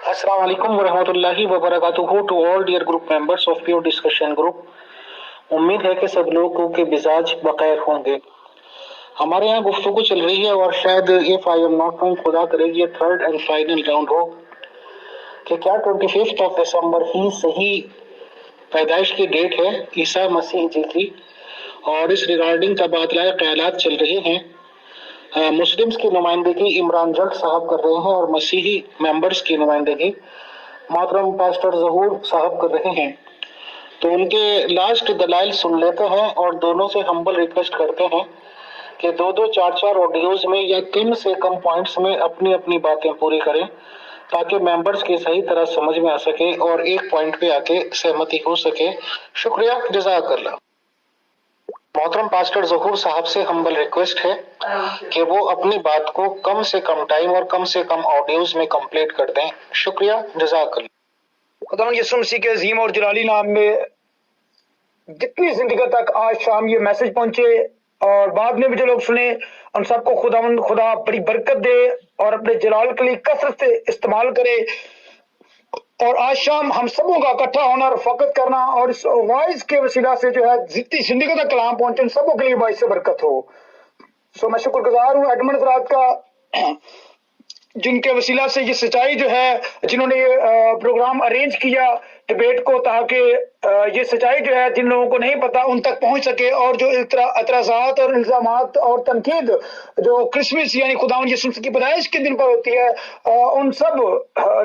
अस्सलाम वालेकुम वरहमतुल्लाहि वबरकातुहू to all dear group members of pure discussion group. उम्मीद है कि सब लोगों के मिजाज बखैर होंगे। हमारे यहाँ गुफ्तगू चल रही है और शायद ये आई एम नॉट रॉन्ग, खुदा करे ये थर्ड एंड फाइनल राउंड हो कि क्या 25 दिसंबर ही सही पैदाइश की डेट है ईसा मसीह जी की, और इस रिगार्डिंग तबादला ख्यालात चल रहे हैं। मुस्लिम्स की नुमाइंदगी इमरान जट साहब कर रहे हैं और मसीही मेंबर्स की नुमाइंदगी मोहतरम पास्टर जहूर साहब कर रहे हैं। तो उनके लास्ट दलाइल सुन लेते हैं और दोनों से हम्बल रिक्वेस्ट करते हैं कि दो दो चार चार ऑडियोज में या कम से कम पॉइंट्स में अपनी अपनी बातें पूरी करें ताकि मेंबर्स की सही तरह समझ में आ सके और एक पॉइंट पे आके सहमति हो सके। शुक्रिया, जज़ाकल्लाह। मोहतरम पास्टर जहूर साहब से हम्बल रिक्वेस्ट है कि वो अपनी बात को कम से कम टाइम और कम से कम ऑडियोज में कंप्लीट कर दें। शुक्रिया, जज़ाकल्लाह। खुदा यसुम मसीह के अजीम और जलाली नाम में जितनी जिंदगी तक आज शाम ये मैसेज पहुंचे और बाद में भी जो लोग सुने उन सबको खुदा बड़ी बरकत दे और अपने जलाल के लिए कसरत से इस्तेमाल करे। और आज शाम हम सबों का इकट्ठा होना और फकत करना और इस वॉइस के वसीला से जो है जितनी जिंदगी तक कलाम पहुंचे उन सबों के लिए बाइस से बरकत हो। सो मैं शुक्रगुजार हूँ एडमंड रात का जिनके वसीला से ये सच्चाई जो है, जिन्होंने ये प्रोग्राम अरेंज किया डिबेट को, ताकि ये सच्चाई जो है जिन लोगों को नहीं पता उन तक पहुंच सके और जो एतराज़ात और इल्जामात और तनकीद जो क्रिसमस यानी खुदावंद यीशु मसीह की पैदाइश के दिन पर होती है, उन सब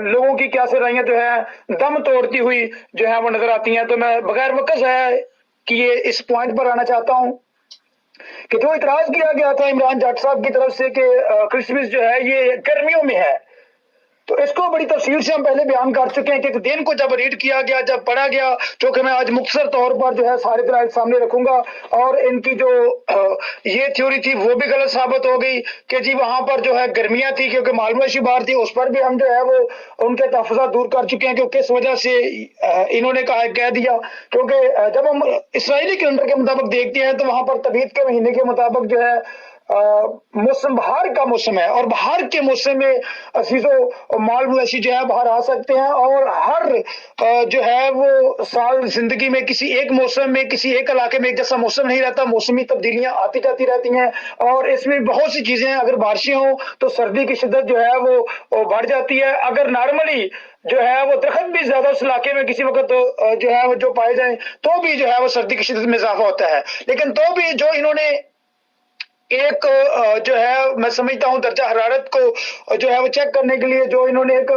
लोगों की क्या राइयां जो है दम तोड़ती हुई जो है वो नजर आती हैं। तो मैं बगैर वक़्त है कि ये इस पॉइंट पर आना चाहता हूँ कि जो इतराज किया गया था इमरान जाट साहब की तरफ से कि क्रिसमस जो है ये गर्मियों में है, तो इसको बड़ी तफसील से हम पहले बयान कर चुके हैं कि दिन को जब रीड किया गया, जब पढ़ा गया, जो कि मैं आज मुख्तसर तौर पर जो है सारे दलाइल सामने रखूंगा। और इनकी जो ये थ्योरी थी वो भी गलत साबित हो गई कि जी वहां पर जो है गर्मियां थी क्योंकि मालूमाशी बाहर थी। उस पर भी हम जो है वो उनके तहफ़्फ़ुज़ात दूर कर चुके हैं कि किस वजह से इन्होंने कह दिया। क्योंकि जब हम इसराइली कैलेंडर के मुताबिक देखते हैं तो वहां पर तबीयत के महीने के मुताबिक जो है मौसम बहार का मौसम है और बहार के मौसम में अजीजों माल मवेशी जो है बाहर आ सकते हैं। और हर जो है वो साल जिंदगी में किसी एक मौसम में किसी एक इलाके में एक जैसा मौसम नहीं रहता, मौसमी तब्दीलियां आती जाती रहती हैं। और इसमें बहुत सी चीजें, अगर बारिशें हो तो सर्दी की शिद्दत जो है वो बढ़ जाती है। अगर नॉर्मली जो है वो दरख्त भी ज्यादा उस इलाके में किसी वक्त तो जो है वो जो पाए जाए तो भी जो है वो सर्दी की शिद्दत में इजाफा होता है। लेकिन तो भी जो इन्होंने एक जो है मैं समझता हूं दर्जा हरारत को जो है वो चेक करने के लिए जो इन्होंने एक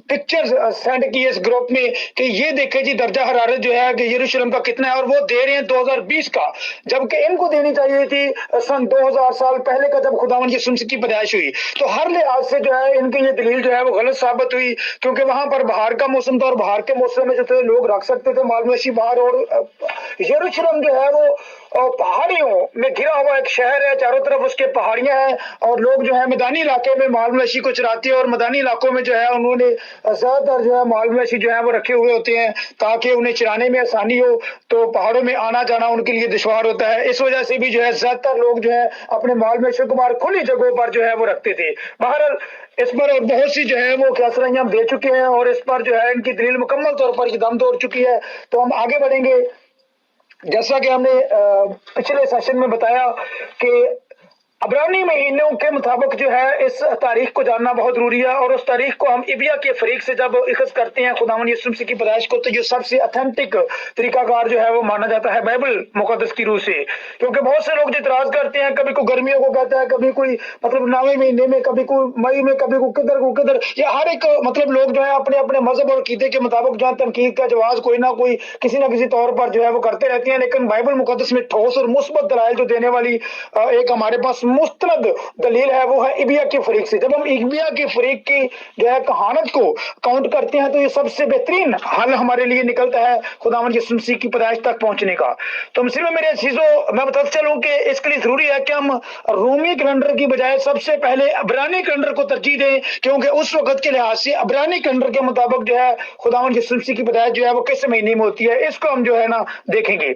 पिक्चर सेंड की है इस ग्रुप में कि ये देखे जी दर्जा हरारत जो है कि यरूशलेम का कितना है, और वो दे रहे हैं 2020 का, जबकि इनको देनी चाहिए थी सन 2000 साल पहले का जब खुदावंद यीशु मसीह की पैदाइश हुई। तो हर लिहाज से जो है इनकी ये दलील जो है वो गलत साबित हुई क्योंकि वहां पर बाहर का मौसम था और बाहर के मौसम में जो थे लोग रख सकते थे माल मवेशी बाहर। और यरूशलेम जो है वो पहाड़ियों में घिरा हुआ एक शहर है, चारों तरफ उसके पहाड़ियां हैं और लोग जो है मैदानी इलाके में माल मवेशी को चराते हैं और मैदानी इलाकों में जो है उन्होंने ज्यादातर जो है माल मवेशी जो है वो रखे हुए होते हैं ताकि उन्हें चराने में आसानी हो। तो पहाड़ों में आना जाना उनके लिए दुश्वार होता है, इस वजह से भी जो है ज्यादातर लोग जो है अपने माल मवेशी को बाहर खुली जगहों पर जो है वो रखते थे। बहरहाल इस पर बहुत सी जो है वो क़यासराइयां हम दे चुके हैं और इस पर जो है इनकी दलील मुकम्मल तौर पर दम तोड़ चुकी है। तो हम आगे बढ़ेंगे। जैसा कि हमने पिछले सेशन में बताया कि अब्रानी महीनों के मुताबिक जो है इस तारीख को जानना बहुत जरूरी है और उस तारीख को हम इबिया के फरीक से जब इख्तियार करते हैं खुदावंद यीशु मसीह की पैदाइश को, तो ये सबसे ऑथेंटिक तरीकाकार जो है वो माना जाता है बाइबल मुकद्दस की रूह से। क्योंकि बहुत से लोग जो इतराज करते हैं, कभी कोई गर्मियों को कहता है, कभी कोई मतलब 9वें महीने में, कभी कोई मई में, कभी को किधर, या हर एक मतलब लोग जो है अपने अपने मजहब और कीदे के मुताबिक जो है तनकीद का जवाब कोई ना कोई किसी ना किसी तौर पर जो है वो करते रहते हैं। लेकिन बाइबल मुकद्दस में ठोस और मुस्बत दलाइल जो देने वाली एक हमारे पास मुस्तनद दलील है वो है इबिया के फरीक से। जब हम इबिया के फरीक की जो है कहानत को काउंट करते हैं तो ये सबसे बेहतरीन हल हमारे लिए निकलता है खुदावंद यीशु मसीह की पैदाइश तक पहुंचने का। तो मुस्लिम मेरे अजीजों, मैं बताता चलूं कि इसके लिए जरूरी है कि हम रोमी कैलेंडर की बजाय सबसे पहले अब्रानी कैलेंडर को तरजीह दें, क्योंकि उस वक्त के लिहाज से अब्रानी कैलेंडर के मुताबिक जो है खुदावंद यीशु मसीह की पैदाइश जो है वो किस महीने में होती है, इसको हम जो है ना देखेंगे।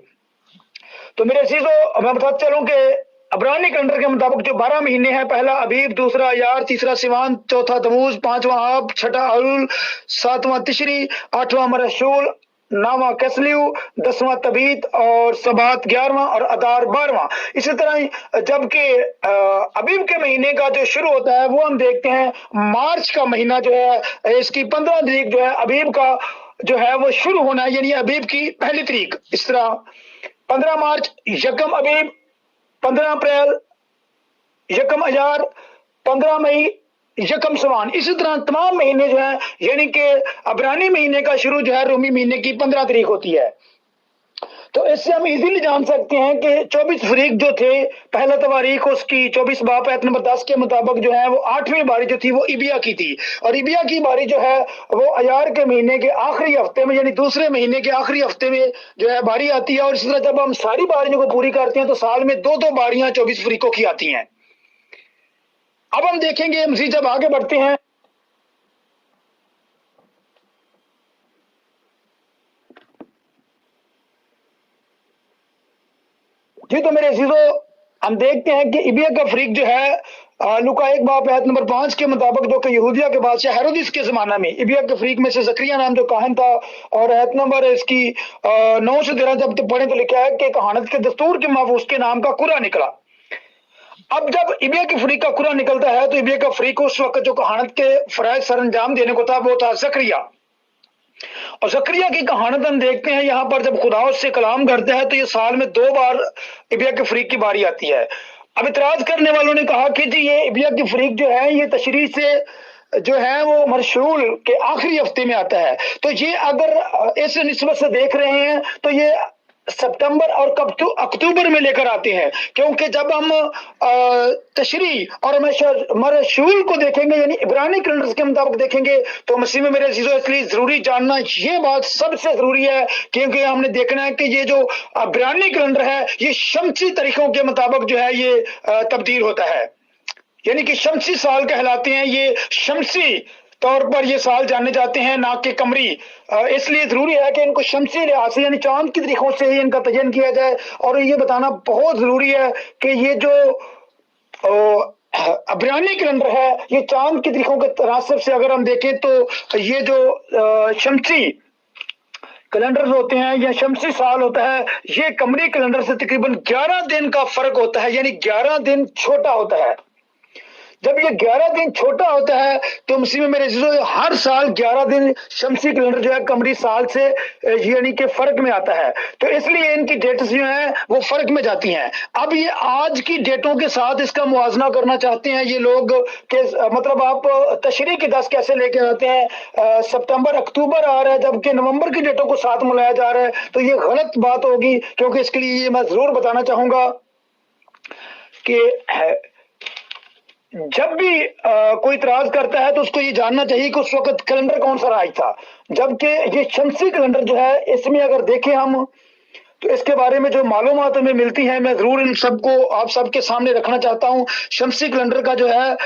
तो मेरे अजीजों, मैं बताता चलूं कि अबरानी कैलेंडर के मुताबिक जो 12 महीने हैं, पहला अबीब, दूसरा अयार, तीसरा सिवान, चौथा तमूज, पांचवां आब, छठा अल, सातवां तिशरी, आठवां मरशूल, नावा कैसलियू, 10वां तबीत और सबात 11वां और अदार 12वां। इसी तरह ही जबकि अबीब के महीने का जो शुरू होता है वो हम देखते हैं मार्च का महीना जो है, इसकी 15 तारीख जो है अबीब का जो है वो शुरू होना है, यानी अबीब की पहली तारीख। इस तरह 15 मार्च यकम अबीब, 15 अप्रैल यकम अजार, 15 मई यकम सवान। इसी तरह तमाम महीने जो है, यानी कि अबरानी महीने का शुरू जो है रोमी महीने की 15 तारीख होती है। तो इससे हम इजीली जान सकते हैं कि 24 फरीक जो थे, पहला तवारीख उसकी 24 बाब आयत नंबर 10 के मुताबिक जो है वो 8वीं बारी जो थी वो इबिया की थी, और इबिया की बारी जो है वो अयार के महीने के आखिरी हफ्ते में, यानी दूसरे महीने के आखिरी हफ्ते में जो है बारी आती है। और इसी तरह जब हम सारी बारियों को पूरी करते हैं तो साल में 2-2 बारियां 24 फरीकों की आती हैं। अब हम देखेंगे, मजीद जब आगे बढ़ते हैं, जी तो मेरे अजीजों हम देखते हैं कि इबिया का फरीक जो है लुका 1 बाब आयत नंबर 5 के मुताबिक, जो कि यहूदिया के बादशाह हेरोदिस के जमाना में इबिया के फरीक में से जकरिया नाम जो काहन था, और आयत नंबर इसकी 9 से 13 जब पढ़े तो लिखा है कि कहानत के दस्तूर के महफूज के नाम का कुरा निकला। अब जब इबिया के फरीक का कुरा निकलता है तो इबिया का फरीक उस वक्त जो कहानत के फराइज सर अंजाम देने को था वो था जकरिया। और जकरिया की कहानत हम देखते हैं यहाँ पर, जब खुदा उससे कलाम करता है तो ये साल में 2 बार इबिया के फरीक की बारी आती है। अब इतराज करने वालों ने कहा कि जी ये इबिया की फरीक जो है ये तशरीह से जो है वो मरशूल के आखिरी हफ्ते में आता है। तो ये अगर इस निस्बत से देख रहे हैं तो ये सितंबर और अक्टूबर में लेकर आते हैं, क्योंकि जब हम तशरी और मरशूल को देखेंगे, यानी इब्रानी कैलेंडर के मुताबिक देखेंगे, तो मसीह में मेरे चीजों इसलिए जरूरी जानना ये बात सबसे जरूरी है, क्योंकि हमने देखना है कि ये जो इब्रानी कैलेंडर है ये शमसी तरीकों के मुताबिक जो है ये तब्दील होता है, यानी कि शमसी साल कहलाते हैं। ये शमसी तौर पर ये साल जाने जाते हैं, ना कि कमरी। इसलिए जरूरी है कि इनको शमसी लिहाज से यानी चांद की तरीकों से ही इनका तयन किया जाए। और ये बताना बहुत जरूरी है कि ये जो अबरानी कैलेंडर है ये चांद की तरीकों के तनासब से अगर हम देखें तो ये जो शमसी कैलेंडर होते हैं या शमसी साल होता है ये कमरी कैलेंडर से तकरीबन 11 दिन का फर्क होता है, यानी 11 दिन छोटा होता है। जब ये 11 दिन छोटा होता है तो मसीह में मेरे अजीजों हर साल 11 दिन शमसी कैलेंडर जो है कमरी साल से यानी कि फर्क में आता है, तो इसलिए इनकी डेट्स जो है वो फर्क में जाती हैं। अब ये आज की डेटों के साथ इसका मुआवजा करना चाहते हैं ये लोग कि मतलब आप तशरीह की 10 कैसे लेके आते हैं, सितंबर अक्टूबर आ रहा है जबकि नवंबर की डेटों को साथ मिलाया जा रहा है, तो ये गलत बात होगी। क्योंकि इसके लिए ये मैं जरूर बताना चाहूंगा कि जब भी कोई इतराज करता है तो उसको ये जानना चाहिए कि उस वक्त कैलेंडर कौन सा राज था। जबकि ये शमसी कैलेंडर जो है इसमें अगर देखें हम तो इसके बारे में जो मालूमात हमें मिलती है मैं जरूर इन सबको आप सबके सामने रखना चाहता हूं। शमसी कैलेंडर का जो है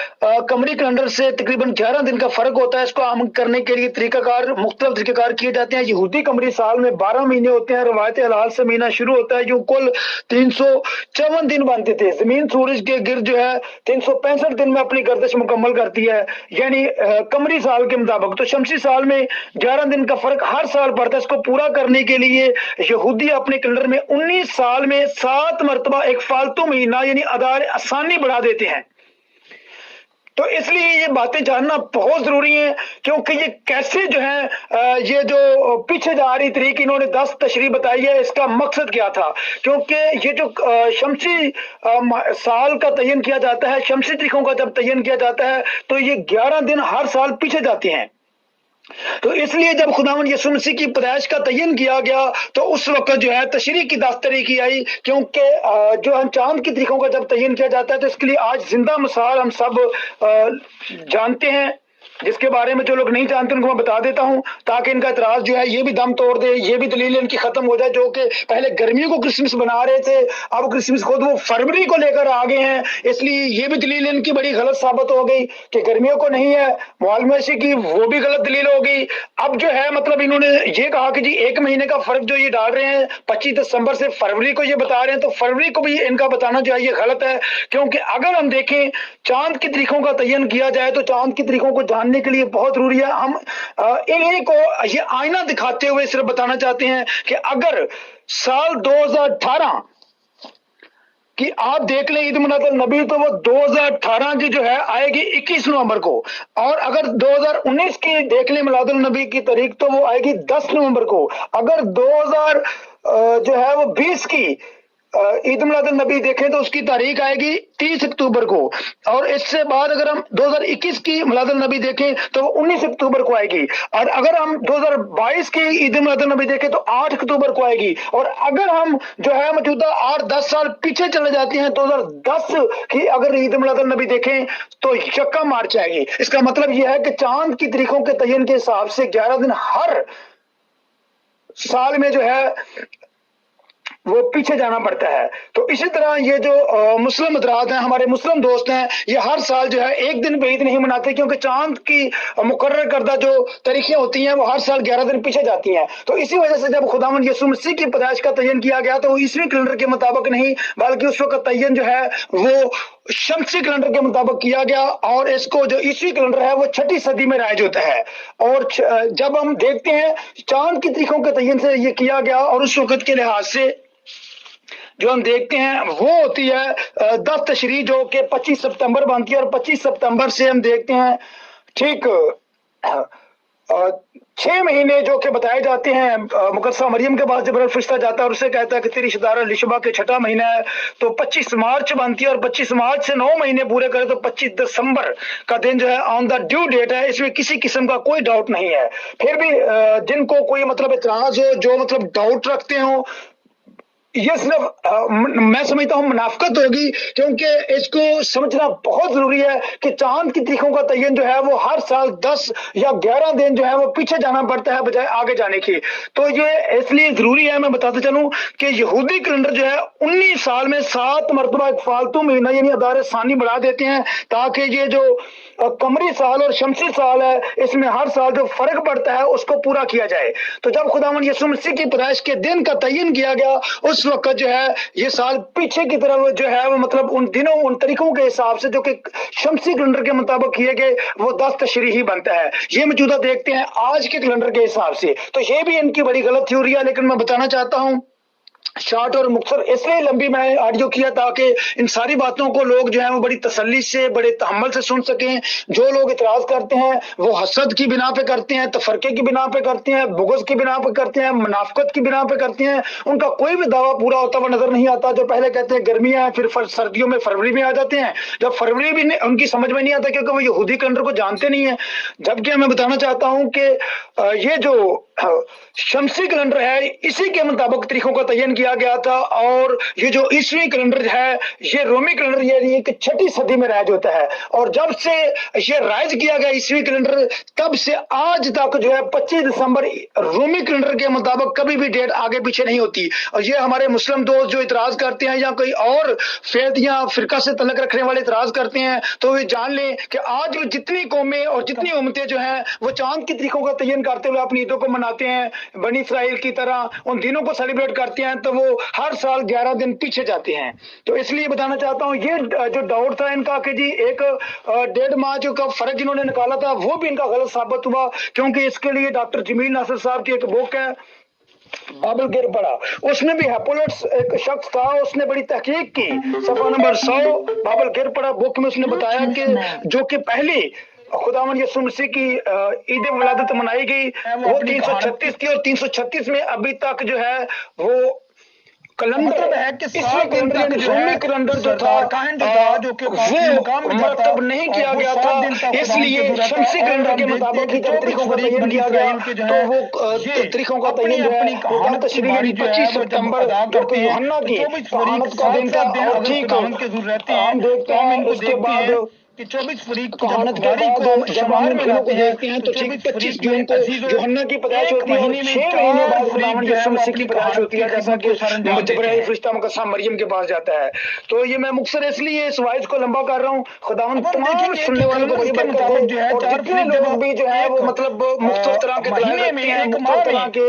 कमरी कैलेंडर से तकरीबन 11 दिन का फर्क होता है। इसको आम करने के लिए तरीकाकार मुख्तलिफ तरीकाकार किए जाते हैं। यहूदी कमरी साल में 12 महीने होते हैं, रवायत हलाल से महीना शुरू होता है जो कुल 354 दिन बनते थे। जमीन सूरज के गिर्द जो है 365 दिन में अपनी गर्दिश मुकम्मल करती है, यानी कमरी साल के मुताबिक। तो शमसी साल में 11 दिन का फर्क हर साल पड़ता है। इसको पूरा करने के लिए यहूदी अपने कैलेंडर में 19 साल में 7 मरतबा एक फालतू महीना यानी अदार आसानी बढ़ा देते हैं। तो इसलिए ये बातें जानना बहुत जरूरी है, क्योंकि ये कैसे जो है ये जो पीछे जा रही तरीक इन्होंने 10 तशरीह बताई है, इसका मकसद क्या था। क्योंकि ये जो शमसी साल का तयन किया जाता है, शमसी तरीकों का जब तयन किया जाता है तो ये 11 दिन हर साल पीछे जाते हैं। तो इसलिए जब खुदावंद यीशु मसीह की पैदाइश का तयन किया गया तो उस वक्त जो है तशरीह की 10 तरीकी आई, क्योंकि जो हम चांद की तरीकों का जब तयन किया जाता है तो इसके लिए आज जिंदा मिसाल हम सब जानते हैं जिसके बारे में जो लोग नहीं जानते उनको मैं बता देता हूं, ताकि इनका इतराज जो है ये भी दम तोड़ दे, ये भी दलील इनकी खत्म हो जाए। जो कि पहले गर्मियों को क्रिसमस बना रहे थे, अब क्रिसमस खुद वो फरवरी को लेकर आ गए हैं, इसलिए ये भी दलील इनकी बड़ी गलत साबित हो गई कि गर्मियों को नहीं है। मालूमेशी की वो भी गलत दलील हो गई। अब जो है मतलब इन्होंने ये कहा कि जी 1 महीने का फर्क जो ये डाल रहे हैं 25 दिसंबर से फरवरी को ये बता रहे हैं, तो फरवरी को भी इनका बताना जो है ये गलत है। क्योंकि अगर हम देखें चांद की तारीखों का तयन किया जाए तो चांद की तारीखों को जानने के लिए बहुत जरूरी है। हम इन्हीं को ये आईना दिखाते हुए सिर्फ बताना चाहते हैं कि अगर साल 2018 कि आप देख लें ईद मिलाद नबी, तो वो 2018 की जो है आएगी 21 नवंबर को, और अगर 2019 की देख लें मिलाद नबी की तारीख तो वो आएगी 10 नवंबर को। अगर 2000 जो है वो 20 की ईद मिलाद नबी देखें तो उसकी तारीख आएगी 30 अक्टूबर को, और इससे बाद अगर हम 2021 की मिलाद नबी देखें तो वो 19 अक्टूबर को आएगी, और अगर हम 2022 की ईद मिलाद नबी देखें तो 8 अक्टूबर को आएगी, और अगर हम जो है मौजूदा 8-10 साल पीछे चले जाते हैं 2010 की अगर ईद मिलाद नबी देखें तो 1 मार्च आएगी। इसका मतलब यह है कि चांद की तारीखों के तयन के हिसाब से 11 दिन हर साल में जो है वो पीछे जाना पड़ता है। तो इसी तरह ये जो मुस्लिम हजरात हैं, हमारे मुस्लिम दोस्त हैं, ये हर साल जो है एक दिन पे ईद नहीं मनाते, क्योंकि चांद की मुकर्रर करदा जो तारीखें होती हैं वो हर साल 11 दिन पीछे जाती हैं। तो इसी वजह से जब खुदावंद यीशु मसीह की पैदाइश का तयन किया गया तो ईसवी कैलेंडर के मुताबिक नहीं, बल्कि उस वक्त तयन जो है वो शमसी कैलेंडर के मुताबिक किया गया, और इसको जो ईसवी कैलेंडर है वो 6ठी सदी में राइज होता है। और जब हम देखते हैं चांद की तारीखों के तयन से ये किया गया, और उस वक्त के लिहाज से जो हम देखते हैं वो होती है 10 तशरी जो कि 25 सितंबर बनती है, और 25 सितंबर से हम देखते हैं ठीक 6 महीने जो कि बताए जाते हैं। मुकद्दसा मरियम के पास जिब्राइल फरिश्ता जाता है और उससे कहता है कि तेरी शदारा लिशबा के 6ठा महीना है, तो 25 मार्च बनती है, और 25 मार्च से 9 महीने पूरे करे तो 25 दिसंबर का दिन जो है ऑन द ड्यू डेट है। इसमें किसी किस्म का कोई डाउट नहीं है। फिर भी जिनको कोई मतलब इतराज हो, जो मतलब डाउट रखते हो, ये सिर्फ मैं समझता हूं मुनाफकत होगी, क्योंकि इसको समझना बहुत जरूरी है कि चांद की तारीखों का तयन जो है वो हर साल 10 या 11 दिन जो है वो पीछे जाना पड़ता है बजाय आगे जाने की। तो ये इसलिए जरूरी है। मैं बताते चलूं कि यहूदी कैलेंडर जो है 19 साल में 7 मरतबा एक फालतू महीना यानी अदारे सानी बढ़ा देते हैं, ताकि ये जो कमरी साल और शमसी साल है इसमें हर साल जो फर्क पड़ता है उसको पूरा किया जाए। तो जब खुदावंद यीशु मसीह की पैदाइश के दिन का तयन किया गया उस वक्त जो है ये साल पीछे की तरफ जो है वो मतलब उन दिनों उन तरीकों के हिसाब से जो कि शमसी कैलेंडर के मुताबिक किए गए वो 10 तशरी ही बनता है। ये मौजूदा देखते हैं आज के कैलेंडर के हिसाब से, तो ये भी इनकी बड़ी गलत थ्योरी है। लेकिन मैं बताना चाहता हूं शॉर्ट और मुख्तर इसलिए लंबी मैं ऑडियो किया ताकि इन सारी बातों को लोग जो है वो बड़ी तसल्ली से बड़े तहम्मुल से सुन सकें। जो लोग इतराज करते हैं वो हसद की बिना पे करते हैं, तफरके की बिना पे करते हैं, बुग़्ज़ की बिना पे करते हैं, मुनाफिकत की बिना पे करते हैं। उनका कोई भी दावा पूरा होता हुआ नजर नहीं आता। जो पहले कहते हैं गर्मियां फिर सर्दियों में फरवरी में आ जाते हैं, जब फरवरी भी उनकी समझ में नहीं आता क्योंकि वो यहूदी कैलेंडर को जानते नहीं है। जबकि मैं बताना चाहता हूं कि ये जो शमसी कैलेंडर है इसी के मुताबिक तारीखों का तयन किया गया था, और ये जो ईसवी कैलेंडर है ये रोमी कैलेंडर यानी कि 6ठी सदी में राइज होता है। और जब से ये राइज किया गया ईसवी कैलेंडर तब से आज तक जो है 25 दिसंबर रोमी कैलेंडर के मुताबिक कभी भी डेट आगे पीछे नहीं होती। और ये हमारे मुस्लिम दोस्त जो इतराज करते हैं या कोई और फेद या फिरका से तल्लुक रखने वाले इतराज करते हैं तो वे जान लें कि आज जितनी कौमें और जितनी उम्मतें जो हैं वो चांद की तारीखों का तयन करते हुए अपनी ईदों को मनाते हैं, बनी इसराइल की तरह उन दिनों को सेलिब्रेट करते हैं, तो वो हर साल 11 दिन पीछे जाते हैं। तो इसलिए बताना चाहता हूं ये जो डाउट था इनका कि जी 1-1.5 माह जो का फर्क इन्होंने निकाला था वो भी इनका गलत साबित हुआ, क्योंकि इसके लिए डॉक्टर जमील नासिर साहब की एक बुक है बाबल गिर पड़ा, उसमें भी हैपोलेट्स एक शख्स था, उसने बड़ी तहकीक की। सफा नंबर 100 बाबल गिर पड़ा बुक में उसने बताया कि जो कि पहली खुदावंद यीशु मसीह की ईद विलादत मनाई गई वो 336 थी, और 336 में अभी तक जो है वो कैलेंडर है कि कैलेंडर जो था वो मरतब नहीं किया गया था। इसलिए शमसी कैलेंडर के मुताबिक ही जब तारीखों का तयन किया गया तो वो तारीखों का तयन जो है वो तशरीह 25 सितंबर जो कि यूहन्ना की शहादत का दिन था। और ठीक हम देखते हैं उसके बाद कि 24 फरीक कहानत के बाद जब हम इन दिनों को देखते हैं तो ठीक 25 जून को यूहन्ना की पैदाइश होती है और 6 महीने बाद खुदावंद यीशु मसीह की पैदाइश होती है, जैसा कि जिब्राइल फरिश्ता मुकद्दस मरियम के पास जाता है। तो ये मैं मुख्तसर इसलिए इस वाइज को लंबा कर रहा हूँ। खुदावंद तमाम सुनने वालों को बड़ी बरकत दे और जितने लोग भी जो है वो मतलब मुख्तलिफ तरह के दलाइल रखते हैं, मुख्तलिफ तरह के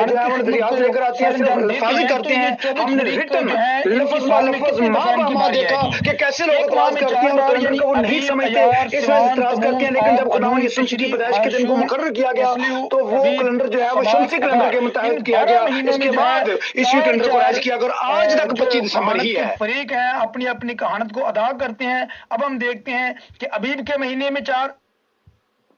जो है वो नजरियात लेकर आते हैं, सिर्फ अल्फाज करते हैं। हमने रिटन लफ्ज बा लफ्ज माँ बा माँ देखा कि कैसे लोग इतराज करते हैं और कैलेंडर को वो नहीं समझते, इस वजह से इतराज करते हैं। लेकिन जब खुदावंद यीशु मसीह की पैदाइश के दिन को मुकर्रर किया गया तो वो कैलेंडर जो है वो शमसी कैलेंडर के मुताबिक किया गया। इसके बाद ईस्वी कैलेंडर को राइज किया गया और आज तक 25 दिसंबर ही है। फरीक है अपनी अपनी कहानत को अदा करते हैं। अब हम देखते हैं कि अबीब के महीने में 4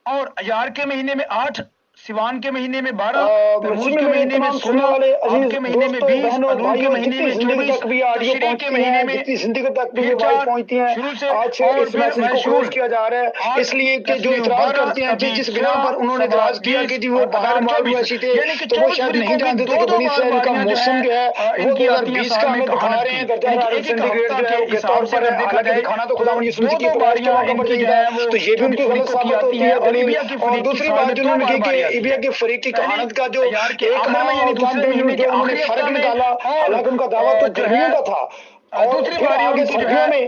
और अयार के महीने में 8, सिवान के महीने में 12, तमूज के महीने में 16, अब के महीने में 20, अलूल के महीने में 24, तशरीक के महीने में जिंदगी तक भी आवाज पहुंचती है। आज इस मैसेज को क्लोज किया जा रहा है इसलिए कि जो इतराज करते हैं जिस बिना पर उन्होंने इतराज किया कि जी वो बाहर मालूसी थे तो वो शायद नहीं जानते थे कि बनी इसराइल का मौसम जो है वो 2020 का हमें दिखा रहे हैं। दर्जा हरारत सेंटीग्रेड जो है उसके तौर पर हालांकि दिखाना तो खुदावंद यीशु मसीह की पैदाइश के मौके पर चाहिए है, तो ये भी उनकी गलत साबित होती है दलील। और दूसरी बात जो उन्होंने की कि इबिया की फरीक की कहानत का जो एक माह और 4 दिन जो उन्होंने फर्क निकाला, हालांकि उनका दावा तो गर्मियों का था और दूसरी बारी आगे सर्दियों में,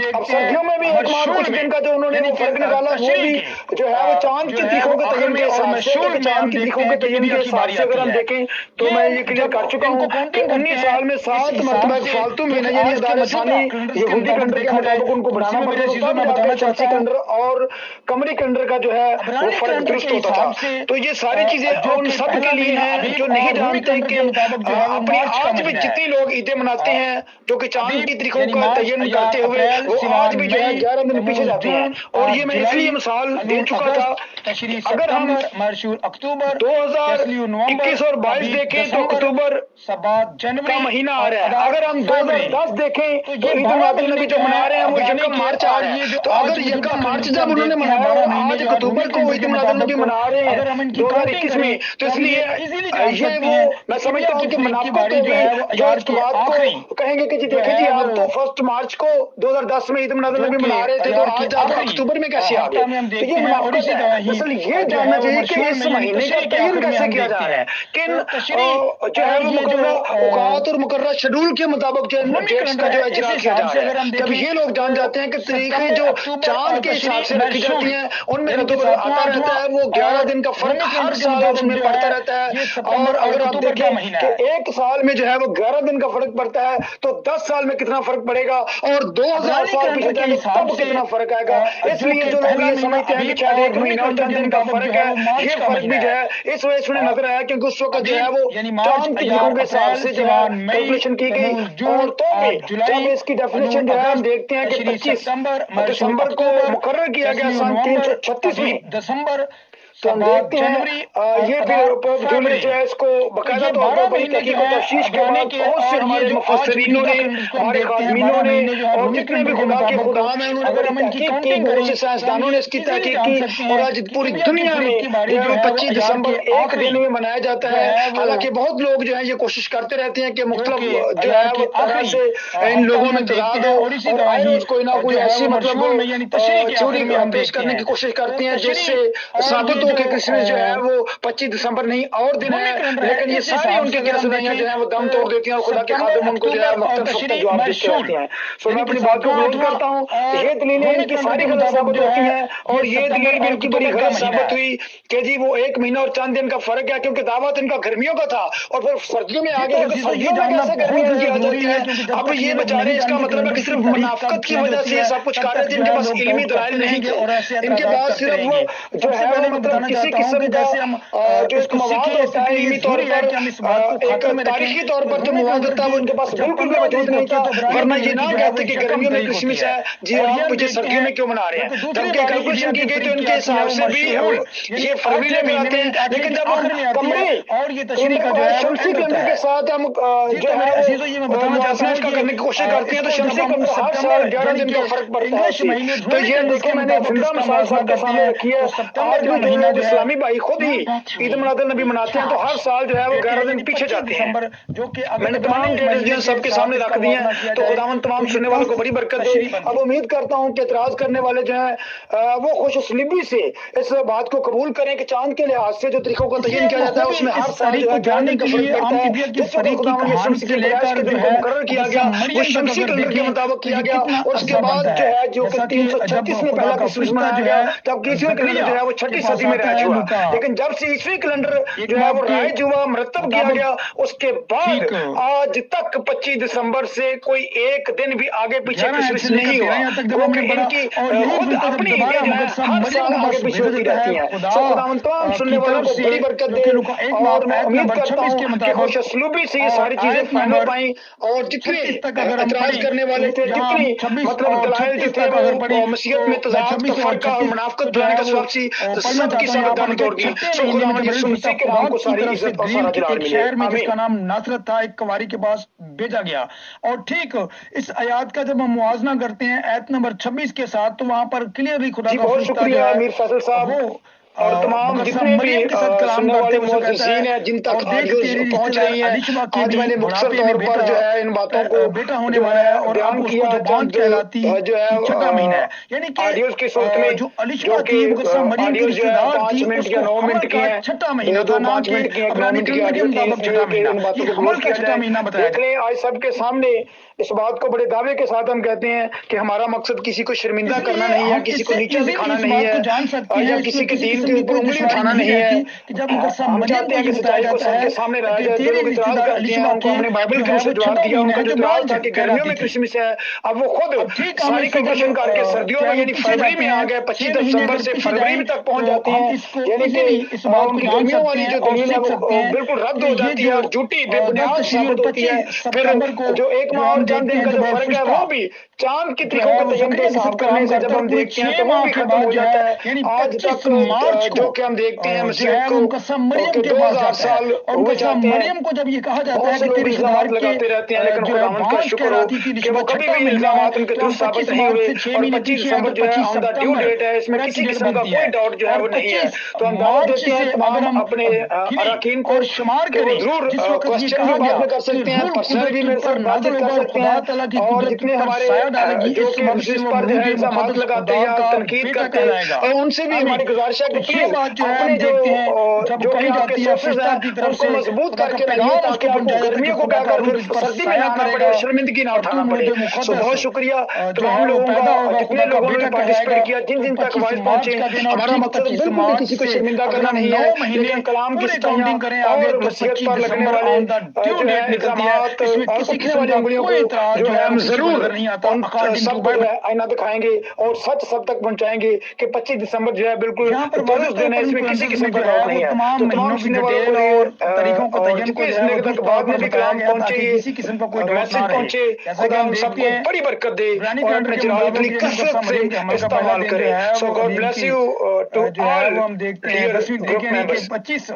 अब सर्दियों में भी एक माह कुछ दिन का जो उन्होंने वो फर्क निकाला वो भी जो है वो चांद की दिखों के तयन के हिसाब से, चांद की दिखों के तयन के हिसाब से अगर हम देखें तो मैं ये क्लियर कर चुका हूँ कि 19 साल में 7 मरतबा फालतू महीना यानी अदारसानी यहूदी कैलेंडर के मुताबिक उनको बढ़ाना पड़ता था, तब जाकर शमसी कैलेंडर और कमरी कैलेंडर का जो है वो फर्क दुरुस्त होता था। तो ये सारी चीजें उन सब के लिए हैं जो नहीं जानते कि अपनी आज भी जितने लोग ईदें मनाते हैं जो कि चांद की तरीकों का तयन करते हुए वो आज भी जो है 11 दिन पीछे जाते हैं। और ये मैं इसलिए मिसाल दे चुका था। अगर हम अक्टूबर 2021 और 22 देखें तो अक्टूबर का महीना आ रहा है। अगर हम 2010 देखें तो ईद उल नबी जो मना रहे हैं वो 1 मार्च आ रहा है। तो अगर 1 मार्च जब उन्होंने मनाया और आज अक्टूबर को ईद उल नबी मना रहे हैं 2021 में, तो इसलिए ये वो मैं समझता हूँ कि मुनाफिक तो जो इस बात को कहेंगे कि जी देखें जी आप तो 1 मार्च को 2010 में ईद उल नबी मना रहे थे तो आज आप अक्टूबर में कैसे आ गए? तो ये मुनाफिक है। असल ये जानना चाहिए कि इस महीने का तयन कैसे किया जा रहा है, किन जो है वो मुकर्रर औकात और मुकर्रर शेड्यूल के मुताबिक जो डेट्स का जो इजरा किया जा रहा है। जब ये लोग जान जाते हैं कि तरीके जो चांद के हिसाब से रखी जाती हैं उनमें रद्द आता रहता है, वो 11 दिन का फर्क हर साल उसमें पड़ता रहता है। और अगर आप देखें कि एक साल में जो है वो 11 दिन का फर्क पड़ता है तो 10 साल में कितना फर्क पड़ेगा और 2000 साल पीछे जाएंगे तब कितना फर्क आएगा। इसलिए जो लोग ये समझते हैं कि शायद 1 महीना और 10 दिन का फर्क है, ये फर्क भी जो है इस वजह से नजर आया क्योंकि उस वक्त जो है वो चांद की दिनों के हिसाब से जो है कैलकुलेशन की गई। और तो भी जब इसकी डेफिनेशन जो है हम देखते हैं कि 25 दिसंबर को मुकर्रर किया गया सन 336 में, तो हम देखते हैं ये फिर जूलरी जो है इसको बाकायदा तौर पर बड़ी तहकीक और तफ्तीश के बाद बहुत से हमारे मुफस्सिरीनों ने, हमारे खादमीनों ने और जितने भी खुदा के खुदा हैं उन्होंने बड़ी तहकीक की, बहुत से साइंसदानों ने इसकी तहकीक की और आज पूरी दुनिया में जो है 25 दिसंबर एक दिन में मनाया जाता है। हालांकि बहुत लोग जो है ये कोशिश करते रहते हैं कि मुख्तलिफ जो है वो तरह से इन लोगों में तजाद हो और आए रोज कोई ना कोई ऐसी मतलब थ्योरी पेश करने की कोशिश करते हैं जिससे साबित के क्रिसमस जो है वो 25 दिसंबर नहीं और दिन है। लेकिन ये सारी उनके क्या सुनाइयां जो है वो दम तोड़ देती हैं और खुदा के खादिम उनको जो है मख्तल फख्तल जवाब देते रहते हैं। सो मैं अपनी बात को क्लोज करता हूँ। ये दलीलें इनकी सारी गलत साबित होती हैं और ये दलील भी इनकी बड़ी गलत साबित हुई कि जी वो 1 महीना और चंद दिन का फर्क है क्योंकि दावत इनका गर्मियों का था और फिर सर्दियों में आ गया। सर्दियों में कैसे गर्मियों की आ जाती है? अब ये बेचारे इसका मतलब है कि सिर्फ मुनाफिकत की वजह से सब कुछ कर रहे थे, इनके पास इल्मी दलाइल नहीं थे, इनके पास सिर्फ वो जो है वो मतलब किसी किस्म का जो एक मवाद होता है इल्मी तौर पर एक तारीखी तौर पर जो मवाद होता है वो इनके पास बिल्कुल भी मौजूद नहीं था। वरना ये ना कहते कि गर्मियों में क्रिसमस है जी आप मुझे सर्दियों में क्यों मना रहे हैं। जबकि कैलकुलेशन की गई तो इनके हिसाब से भी ये फरवरी में मनाते हैं। लेकिन जब हम कमरे और ये शमसी कैलेंडर के साथ हम जो है मुआवजा इसका करने की कोशिश करते हैं तो शमसी कैलेंडर हर साल 11 दिन का फर्क पड़ता है। तो ये देखिए मैंने जिंदा मिसाल साहब के सामने रखी है। आज भी जो लोग इस्लामी भाई खुद ही ईद मिलादुल नबी मनाते हैं तो हर साल जो है वो 11 दिन पीछे जाते हैं। मैंने तमाम डेट्स जो है सबके सामने रख दी हैं, तो खुदावंद तमाम सुनने वालों को बड़ी बरकत दे। अब उम्मीद करता हूँ कि एतराज करने वाले जो है वो खुशनसीबी से इस बात को कबूल करें कि चांद के लिहाज से जो तरीकों का तयन किया जाता है उसमें हर साल जो है 11 दिन का फर्क पड़ता है। जिस वक्त खुदावंद यीशु मसीह के पैदाइश के दिन को मुकर्रर किया गया वो शमसी कैलेंडर के मुताबिक किया गया, और उसके बाद जो है जो कि 336 में पहला क्रिसमस मनाया गया, तब ईसवी कैलेंडर जो है वो 6ठी सदी में राइज हुआ। लेकिन जब से ईसवी कैलेंडर जो है वो राइज हुआ, मरतब किया गया, उसके बाद आज तक 25 दिसंबर से कोई एक दिन भी आगे पीछे क्रिसमस नहीं हुआ, क्योंकि इनकी खुद अपनी ईदें जो है हर साल आगे पीछे होती रहती हैं। खुदावंद तमाम सुनने वालों को बड़ी बरकत दे, और मैं उम्मीद करता हूँ कि खुशसलूबी से ये सारी चीजें फाइनल पाई, और जितने एतराज करने वाले थे, जितनी मतलब दलाइल जो थे वो मसीहत में तजाद, तफरका और मुनाफिकत फैलाने का सबक सी, सब की सब दाम तोड़ दी। सो खुदावंद यीशु मसीह के नाम को सारी इज्जत और सारा जलाल मिले। शहर में जिसका आमीन। नाम नासरत था, एक कवारी के पास भेजा गया। और ठीक इस आयत का जब हम मुआवजना करते हैं आयत नंबर 26 के साथ, तो वहां पर क्लियरली खुदा जी का बहुत फरिश्ता जो शुक्रिया है अमीर फैसल साहब वो और तमाम जितने भी सुनने वाले मुअज़्ज़िज़ीन हैं जिन तक ऑडियोज पहुंच रही हैं। आज मैंने मुख्तसर तौर पर जो है इन बातों को बेटा होने वाला है और बयान किया, जो है छठा महीना है, यानी कि ऑडियोज की सूरत में जो अलिशबा थी मुकद्दस मरियम की ऑडियोज जो है रिश्तेदार 5 थी, मिनट या 9 मिनट की हैं, छठा महीना था, ना 5 कि मिनट की 9 अबरानी मिनट की कैलेंडर के ऑडियो मुताबिक थी, छठा महीना, इन बातों ये को हमल क्लोज का किया छठा जाए। महीना बताया देख लें, आज सबके सामने इस बात को बड़े दावे के साथ हम कहते हैं कि हमारा मकसद किसी को शर्मिंदा करना नहीं है, किसी को नीचा दिखाना नहीं है, या किसी के दीन के ऊपर उंगली उठाना नहीं है। हम चाहते हैं कि सच्चाई को सबके सामने लाया जाए। जो लोग इतराज करते हैं उनको हमने बाइबल के से जवाब दिया। उनका जो इतराज था कि गर्मियों में क्रिसमस है, अब वो खुद सारी कंडीशन करके सर्दियों में यानी फरवरी में आ गए, 25 दिसंबर से फरवरी तक पहुंच जाते हैं, यानी कि उनकी गर्मियों वाली जो दलील है वो बिल्कुल रद्द हो जाती है और झूठी बेबुनियाद साबित होती है। फिर जो एक माह और चांद दिन का जो फर्क है वो भी चांद की तरीकों का तयन के हिसाब करने से जब हम देखते हैं तो वो भी खत्म हो जाता है। आज तक जो कि हम देखते हैं मसीहत को मरियम के 2000 साल हुए जाते हैं, मरियम को जब ये कहा जाता है कि लोग तेरे इल्जाम लगाते रहते हैं, लेकिन खुदावंद का शुक्र हो कि वो कभी भी इल्जाम उनके दुरुस्त साबित नहीं हुए। और 25 दिसंबर जो है ऑन द ड्यू डेट है, इसमें किसी किस्म का कोई डाउट जो है वो नहीं है। तो हम दावत देते हैं तमाम अपने अरकान को कि वो जरूर क्वेश्चन भी बाद में कर सकते हैं, पर्सनल भी मेरे साथ बातें कर सकते हैं, और जितने हमारे जो कि इस पर जो है इल्जामात लगाते हैं या तनकीद करते हैं, और उनसे भी हमारी गुजारिश है कि प्लीज अपने जो कि आपके सोर्सेज हैं उनको मजबूत करके रखिए, ताकि आपको गर्मियों को कहकर फिर सर्दी में ना आना पड़े और शर्मिंदगी ना उठाना पड़े। सो बहुत शुक्रिया तमाम लोगों का, जितने लोगों ने पार्टिसिपेट किया, जिन जिन तक वॉइस पहुंचे। हमारा मकसद बिल्कुल भी किसी को शर्मिंदा करना नहीं है, लेकिन कलाम की सच्चाइयां और मसीहत पर लगने वाले जो है इल्जामात और उठने वाली उंगलियों को जो है हम जरूर उन सबको जो है आईना दिखाएंगे और सच सब तक पहुंचाएंगे कि 25 दिसंबर जो है बिल्कुल दुरुस्त दिन है, इसमें किसी किस्म का डाउट नहीं है। तो तमाम सुनने वालों को और जितने सुनने तक बाद में भी कलाम पहुंचे, मैसेज पहुंचे, खुदा हम सबको बड़ी बरकत दे और अपने जलाल की कसरत से इस्तेमाल करे। So God bless you to all here group members. 25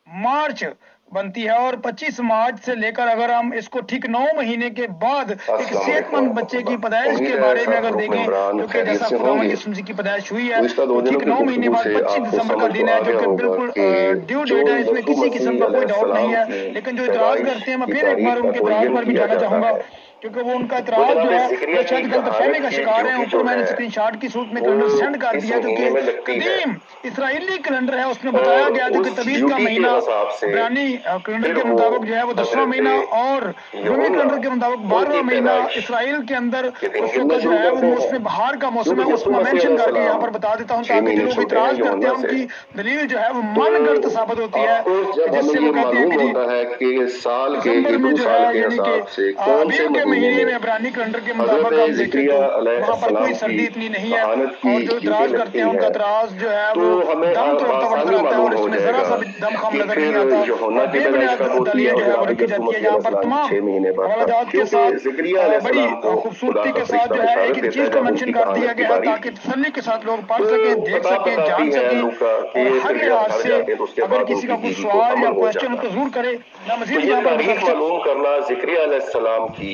March बनती है और 25 मार्च से लेकर अगर हम इसको ठीक 9 महीने के बाद एक सेहतमंद बच्चे की पैदाइश के बारे में अगर देखें, क्योंकि जैसा खुदावंद यीशु मसीह की पैदाइश हुई है तो ठीक 9 महीने बाद 25 दिसंबर का दिन है, जो कि बिल्कुल ड्यू डेट है, इसमें किसी किस्म का कोई डाउट नहीं है। लेकिन जो इतराज करते हैं, मैं फिर एक बार उनके इतराज पर भी जाना चाहूंगा, क्योंकि वो उनका इतराज जो है वो शायद गलतफहमी का शिकार है। ऊपर मैंने स्क्रीनशॉट की सूरत में कैलेंडर सेंड कर दिया, जो कि कदीम इसराइली कैलेंडर है, उसमें बताया गया जो कि तबीत का महीना इब्रानी कैलेंडर के मुताबिक जो है वो 10वां महीना और रोमी कैलेंडर के मुताबिक 12वां महीना इसराइल के अंदर उस वक्त जो है वो मौसम बहार का मौसम है। उसको मेंशन करके यहाँ पर बता देता हूँ ताकि जो लोग इतराज करते हैं उनकी दलील जो है वो मनगढ़ंत साबित होती है, जिससे वो कहते हैं कि साल के दिसंबर में जो है यानी कि अबीब के महीने महीने में इब्रानी कैलेंडर के मुताबिक हम देखें तो वहाँ पर कोई सर्दी इतनी नहीं है। और जो इतराज करते हैं उनका इतराज जो है वो दम तोड़ता हुआ नजर आता है और इसमें जरा सा भी दम खम नजर नहीं आता और बेबुनियाद दलील जो है वो रखी जाती है। यहाँ पर तमाम हवालात के साथ बड़ी खूबसूरती के साथ जो है एक चीज को मेंशन कर दिया गया है ताकि तसल्ली के साथ लोग पढ़ सकें, देख सकें, जान सकें और हर लिहाज से अगर किसी का कोई सवाल या क्वेश्चन हो तो जरूर करे। मैं मजीद यहाँ पर मालूम करना ज़िक्रिया अलैहिस्सलाम की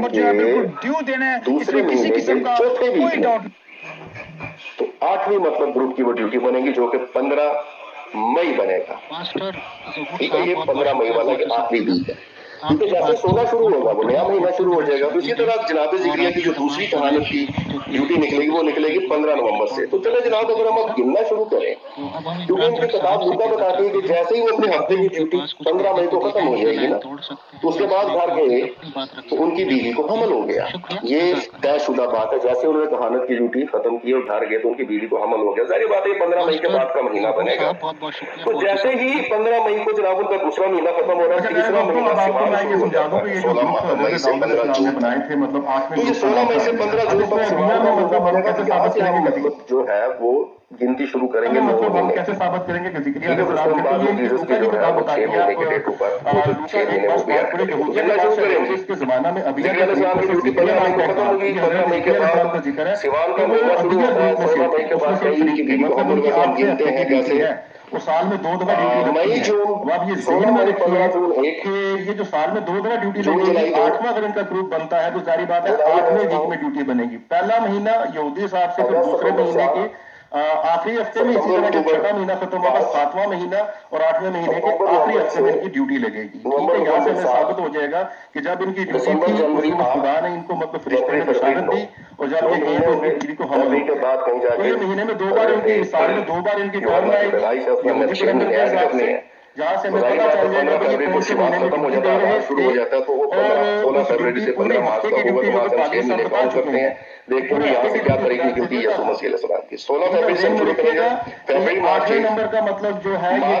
नंबर जो है बिल्कुल ड्यू देना है, दूसरे इसमें किसी महीने किस्म के का चौथे कोई वीक में, डाउट तो 8वीं मतलब ग्रुप की वो ड्यूटी बनेगी जो कि 15 मई बनेगा। ठीक है, ये 15 मई वाला कि आखिरी वीक है, क्योंकि जैसे 16 शुरू होगा वो नया महीना शुरू हो जाएगा। तो इसी तरह जनाब जिक्रिया की जो दूसरी कहानत की ड्यूटी निकलेगी वो निकलेगी 15 नवंबर से। तो चले जनाब अगर हम अब गिनना शुरू करें, क्योंकि इनकी किताब मुद्दा बताती है कि जैसे ही वो अपने हफ्ते की ड्यूटी 15 मई को खत्म हो जाएगी ना, तो उसके बाद घर गए तो उनकी बीवी को हमल हो गया। ये तयशुदा बात है, जैसे उन्होंने कहानत की ड्यूटी खत्म की और घर गए तो उनकी बीवी को हमल हो गया। सारी बात है 15 मई के बाद का महीना बनेगा। तो जैसे ही 15 मई को जनाब उनका दूसरा महीना खत्म हो रहा है, तीसरा महीना सिवान शुरू हो जाता है 16 मई से 15 जून तक। तो ये 16 मई से 15 जून तक सिवान का महीना बनेगा। तो यहाँ से हम मतलब जो है वो गिनती शुरू करेंगे 9 महीने कैसे साबित करेंगे कि जिक्रिया ठीक है। उसको हम बाद में जीसस की जो है वो 6 महीने के डेट ऊपर वो जो 6 महीने वो भी ऐड करेंगे। तो गिनना शुरू करेंगे। इसके जमाना में अभी जिक्रिया अलैहिस्सलाम की ड्यूटी 15 मई को खत्म होगी। 15 मई के बाद सिवान का महीना शुरू होता है। 16 मई के बाद कई की बीवी को हमल हुआ। हम गिनते हैं कैसे वो साल में 2 दफा ड्यूटी मई जून, वो आप ये 16 मई 15 जून एक कि ये जो साल में 2 दफा ड्यूटी जून जुलाई 8वां अगर इनका ग्रुप बनता है तो जारी बात है 8वें वीक में ड्यूटी बनेगी। पहला महीना यहूदी हिसाब से, फिर दूसरे महीने के आखिरी हफ्ते में इसी तरह जब छठा महीना खत्म होगा, 7वां महीना और 8वें महीने के आखिरी हफ्ते में इनकी ड्यूटी लगेगी। ठीक है, यहाँ से हमें साबित हो जाएगा कि जब इनकी ड्यूटी थी उसमें खुदा ने इनको मतलब फरिश्ते ने बशारत दी, और जब ये गए तो इनकी बीवी को हमल हो गया। तो ये महीने में 2 बार इनकी साल में 2 बार इनकी टर्न आएगी यहूदी कैलेंडर के हिसाब से, जहाँ से हमें पता चल जाएगा कि ये कौन से महीने में ड्यूटी दे रहे थे, और उस ड्यूटी पूरे हफ्ते की ड्यूटी जो पादरी साहब बता चुके हैं, देखिए यहाँ से क्या करेगी ड्यूटी यसू मसीह अलैहिस्सलाम की। 16 फरवरी से शुरू करेगा, फरवरी मार्च 8वें नंबर का मतलब जो है ये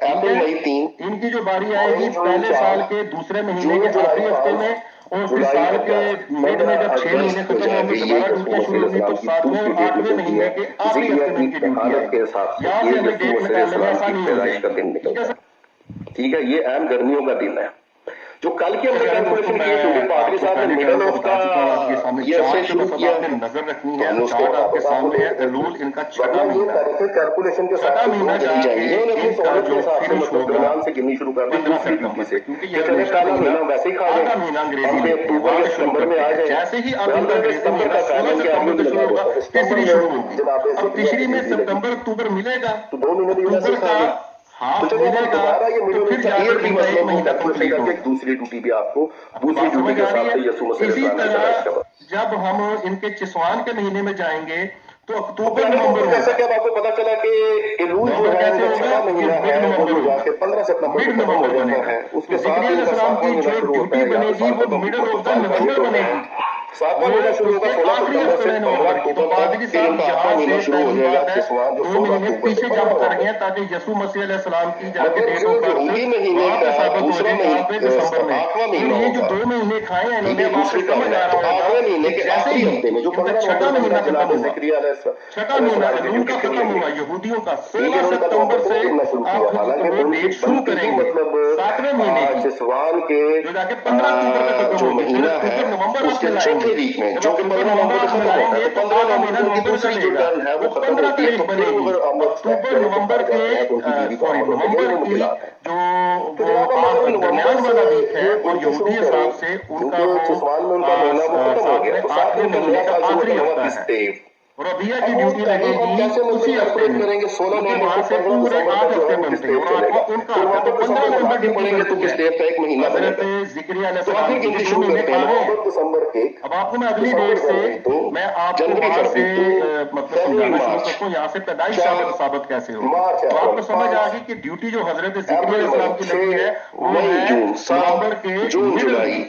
अप्रैल मई 3, इनकी जो बारी आएगी पहले साल के दूसरे महीने के आखिरी हफ्ते में, और फिर साल के मिड में जब 6 महीने खत्म होंगे दोबारा ड्यूटियां शुरू होंगी, तो 7वें और 8वें महीने के आखिरी हफ्ते में इनकी ड्यूटी आएगी। यहाँ से हमें डेट निकालने में आसानी हो जाएगी। ठीक है, ये अहम गर्मियों का दिन है जो कल के हमने कैलकुलेशन किए, क्योंकि पादरी साहब ने मिडल ऑफ का ये से शुरू किया, नजर रखनी है, चार्ट आपके सामने है, रूल इनका छठा महीना कैलकुलेशन के साथ महीना चाहिए, अपनी सहूलियत के हिसाब से मतलब दरमियान से गिननी शुरू कर दी 15 सितंबर से, क्योंकि ये पहला महीना वैसे ही खा गए, महीना अंग्रेजी हम अक्टूबर या सितंबर में आ जाए, जैसे ही अब इनका सितंबर का पहला सितंबर शुरू होगा, तीसरी शुरू होगी, अब तीसरी में सितंबर अक्टूबर मिलेगा, तो 2 महीने भी वैसे खा गए। हाँ मिलेगा, तो फिर जाकर इनका एक महीना कंप्लीट होगा। दूसरी ड्यूटी भी आपको दूसरी ड्यूटी के हिसाब से यसू मसीह इसी तरह जब हम इनके चिसवान के महीने में जाएंगे तो अक्टूबर नवंबर, जैसा कि अब आपको पता चला कि एलूल जो है छठा महीना है वो जाके 15 सितंबर मिड नवंबर बनेगा, उसके साथ की जो ड्यूटी बनेगी वो मिडल ऑफ द नवंबर बनेगी, 7वां महीना शुरू होगा 16 सितंबर से 15 अक्टूबर तक, फिर इनका 8वां महीना शुरू हो जाएगा चिसवान जो 16 अक्टूबर पीछे जंप कर गए ताकि यसू मसीह अलैहिस्सलाम की जाके डेट ऑफ बर्थ महीने का दूसरा महीना दिसंबर में, 8वां महीना ये जो 2 महीने खाए हैं इन्होंने दूसरी का समझ आ रहा होगा 8वें महीने के आखिरी हफ्ते में जो 15 छठा महीना खत्म हुआ, जिक्रिया छठा महीना रूल का खत्म हुआ यहूदियों का 16 सितंबर से आप वो डेट शुरू करेंगे 7वें महीने की, चिसवान के जो जाके 15 अक्टूबर तक खत्म जो होगी, महीना है नवंबर उसके चौथे वीक में जो कि 15 नवंबर को खत्म होगा, तो 15 नवंबर की दूसरी जो टर्न है वो खत्म होती है, अक्टूबर नवंबर के सॉरी नवंबर की जो वो दरमियान वाला वीक है और यहूदी हिसाब से उनका चिसवान में उनका महीना वो खत्म हो गया, तो 7वें महीने का आखिरी हफ्ता है। और अभिया की ड्यूटी लगेगी उसी हफ्ते में करेंगे 16 नवंबर वहां से पूरे 8 हफ्ते बनते हैं, और उनका 15 नवंबर की पड़ेंगे तो किस डेट का एक महीना बनेगा, जिक्रिया तो आप ही गिनती शुरू करते हैं नवंबर दिसंबर के। अब आपको मैं अगली डेट से मैं आपको वहां से मतलब समझाना शुरू करता हूँ, यहाँ से पैदाइश साबित कैसे हो, तो आपको समझ आ गई कि ड्यूटी जो हजरत जिक्रिया अलैहिस्सलाम की लगी है वो है नवंबर के जून जुलाई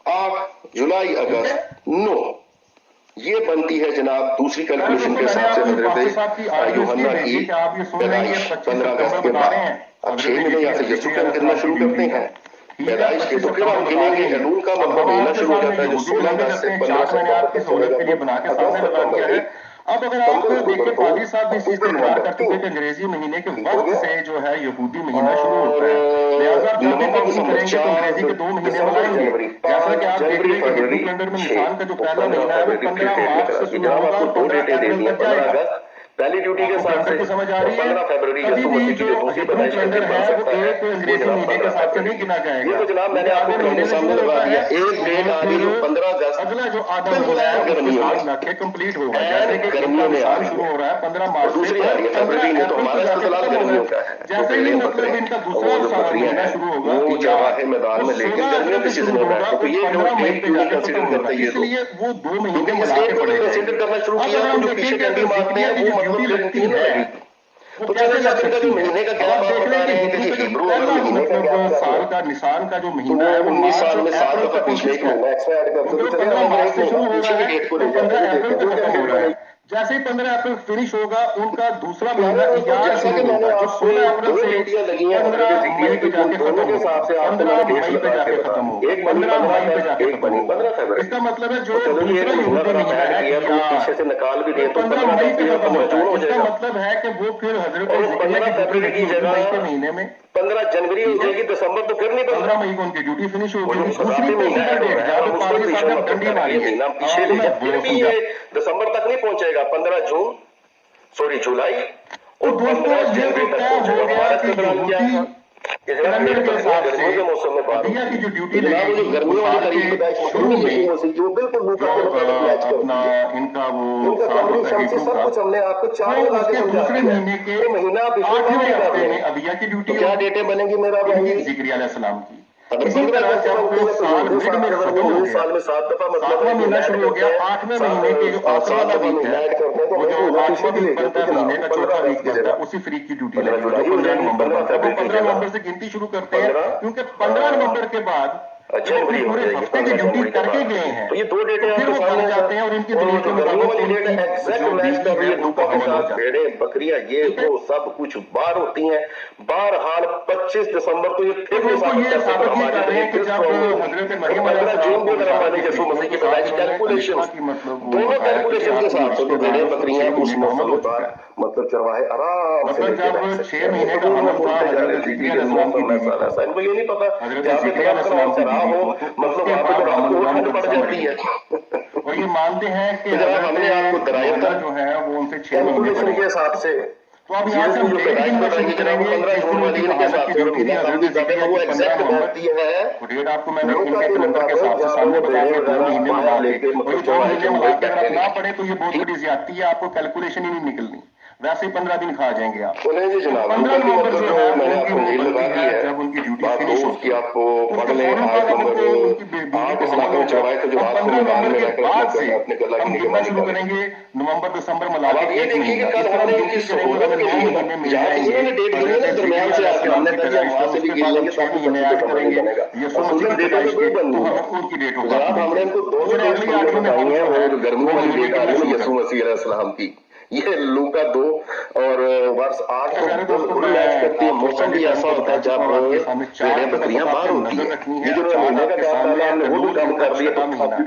8 जुलाई अगस्त 9 ये बनती है जनाब दूसरी कैलकुलेशन के हिसाब से हजरत यूहन्ना की पैदाइश 15 अगस्त के बाद। अब 6 महीने यहाँ से यसू का करना शुरू करते हैं पैदाइश के, तो फिर हम गिनेंगे एलूल का मतलब महीना शुरू हो जाता है जो 16 अगस्त से 15 सितंबर तक चलेगा। अब अगर आप देखिए पादरी साहब इस चीज को इकरार कर चुके कि अंग्रेजी महीने के वक्त से जो है यहूदी महीना शुरू होता है, लिहाजा जब भी काउंटिंग करेंगे तो अंग्रेजी के 2 महीने बनाएंगे, जैसा कि आप देख रहे हैं कि हिंदू कैलेंडर में निशान का जो पहला महीना है वो 15 मार्च से शुरू होगा और 15 अप्रैल तक जाएगा। पहली ड्यूटी के साथ से समझ आ रही है 15 फरवरी कभी भी जो हिंदू कैलेंडर है वो एक अंग्रेजी महीने के हिसाब से नहीं गिना जाएगा। ये तो जनाब मैंने आपको महीने सामने लगा दिया, एक डेट आ गई जो 15 अगस्त, अगला जो आधा महीना है गर्मियों में जाके कंप्लीट होगा, जैसे कि गर्मियों में साल शुरू हो रहा है 15 मार्च से, दूसरी आ रही है फरवरी में, तो हमारा इस्तेमाल गर्मियों का है, जैसे ही मतलब इनका दूसरा महीना शुरू होगा वो जवाहर मैदान में लेकिन गर्मियों के सीजन में है, तो ये जो डेट क्यों कंसीडर करता है, इसलिए वो 2 महीने क्योंकि इस डेट को कंसीडर करना शुरू किया तो जो पीछे कैंडी मारते हैं वो मतलब लगती है। तो चलिए आप इनका जो महीने का गैप आप बता रहे हैं कि हिब्रू महीने का गैप साल का निशान का जो महीना है वो 19 साल में 7 दफा पीछे एक महीना एक्स्ट्रा ऐड कर दो, तो चलिए हम एक महीना पीछे की डेट को ले जाते हैं। जैसे ही 15 अप्रैल फिनिश होगा उनका दूसरा महीना इजारा शुरू होगा जो 16 अप्रैल से 15 मई पे जाके खत्म होगा, 15 मई पे जाके खत्म होगा, 15 मई पे जाके खत्म होगा। इसका मतलब है जो दूसरा यहूदी महीना है पीछे से निकाल भी दिए तो 15 मई पे खत्म होता है। इसका मतलब है कि वो फिर हजरत जिक्रिया की ड्यूटी की जगह के महीने में 15 जनवरी हो जाएगी, दिसंबर तो फिर नहीं 15 मई को उनकी ड्यूटी फिनिश होगी। दूसरी पॉसिबल डेट जहाँ पे पादरी साहब ने डंडी मारी है पीछे ले जाए, फिर भी ये दिसंबर तक नहीं पहुंचेगा, 15 जून सॉरी जुलाई और दोस्तों ये तो क्या हो गया कि कैलेंडर के हिसाब से अदिया की जो ड्यूटी लगेगी गर्मियों वाली तारीख शुरू में जो बिल्कुल अपना इनका वो साल होता है हिब्रू का, तो उसके दूसरे महीने के 8वें हफ्ते में अदिया की ड्यूटी क्या डेटें बनेगी मेरा भाई? जिक्रिया अलैहिस्सलाम की। इसी तरह जब साल मिड में खत्म हो गया, 7वां महीना शुरू हो गया, 8वें महीने के जो आखिरी वाला वीक है, वो जो 8वां वीक बनता है महीने का, चौथा वीक बनता है, उसी फ्रीक की ड्यूटी लगेगी जो 15 नवंबर बनता है। वो 15 नवंबर से गिनती शुरू करते हैं, क्योंकि 15 नवंबर के बाद जनवरी पूरे हफ्ते की ड्यूटी करके गए हैं, तो ये 2 डेटें फिर वो घर जाते हैं और इनकी दलील के मुताबिक एग्जैक्ट मैच कर रही है दूका के साथ। भेड़ें बकरियां ये वो सब कुछ बाहर होती हैं। बहरहाल 25 दिसंबर को ये फिर ये साबित नहीं कर रहे हैं कि जब हजरत मरियम जून को यसू मसीह की पैदाइश कैलकुलेशन, दोनों कैलकुलेशन के साथ तो भेड़ें बकरियां उस मौसम पर मतलब चरवाहे आराम से जब 6 महीने का अमल था हजरत जिक्रिया अलैहिस्सलाम की बीवी का, इनको ये नहीं पता हजरत जिक्रिया अलैहिस्सलाम की बीवी को, मतलब वहां पे तो आपको ठंड पड़ जाती है। और ये मानते हैं कि हमने आपको दरायत जो है वो उनसे 6 महीने कैलकुलेशन के हिसाब से, तो अब यहाँ से हम डेट गिनना शुरू करेंगे। 15 जून वाली के साथ जो ड्यूटी है हजरत जिक्रिया की 15 नवंबर, डेट आपको मैंने इनके कैलेंडर के हिसाब से सामने बता दिया, 2 महीने मिला के, और ये 2 महीने मिला के अगर आप ना पढ़े तो ये बहुत बड़ी ज्यादती है, आपको कैलकुलेशन ही नहीं निकलनी, वैसे ही 15 दिन खा जाएंगे आप। 15 नवंबर जो है उनकी वो बनती है जब उनकी ड्यूटी फिनिश होती है, आपको उसके फौरन बाद उनकी बीवी को हमला होगा, और 15 नवंबर के बाद से हम गिनना शुरू करेंगे नवंबर दिसंबर मिला के 1 महीना। इस तरह हम गिनती करेंगे, अगर 9 महीने मिल जाएंगे हजरत जिक्रिया अलैहिस्सलाम की पैदाइश को, उसके बाद हम 6 महीने ऐड करेंगे यसू मसीह की पैदाइश के, तो हमें उनकी डेट होगा। फिर अगली 8वीं में हम जो है गर्मी वाली डेट आ रही है यसू शुरू मसीह अलैहिस्सलाम की, ये लूका 2 और वर्ष 8 को मैच करती है। मौसम भी ऐसा होता है जब भेड़ें बकरियां बाहर होती है। ये जो महीने का गैप डाला हमने वो भी कम कर दिया,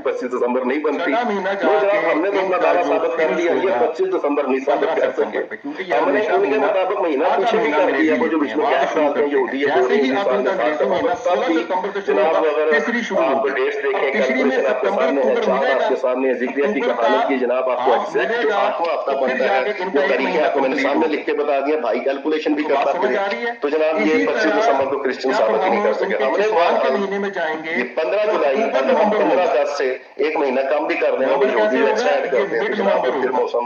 25 दिसंबर नहीं बनती। हमने तो अपना दावा साबित कर दिया, ये 25 दिसंबर नहीं साबित कर सके। हमने उनके मुताबिक महीना पीछे भी कर दिया, वो जो बीच में गैप डालते हैं यहूदी है। जैसे ही आप इनका ग्रीष्म महीना 16 सितंबर से शुरू होगा, तीसरी शुरू होगी, तीसरी में सितंबर अक्टूबर मिलेगा, आपके सामने जिक्रिया की कहानी की जनाब आपको एग्जैक्ट 8वां हफ्ता बनता है, वो तरीके आपको मैंने सामने लिख के बता दिया। भाई कैलकुलेशन भी करता है, तो जनाब ये 25 दिसंबर को क्रिश्चियन साबित नहीं कर सके। हमने के महीने में जाएंगे 15 जुलाई 15-10 से 1 महीना कम भी कर देना, वो यहूदी एक्सटेंड करते हैं, जनाब फिर मौसम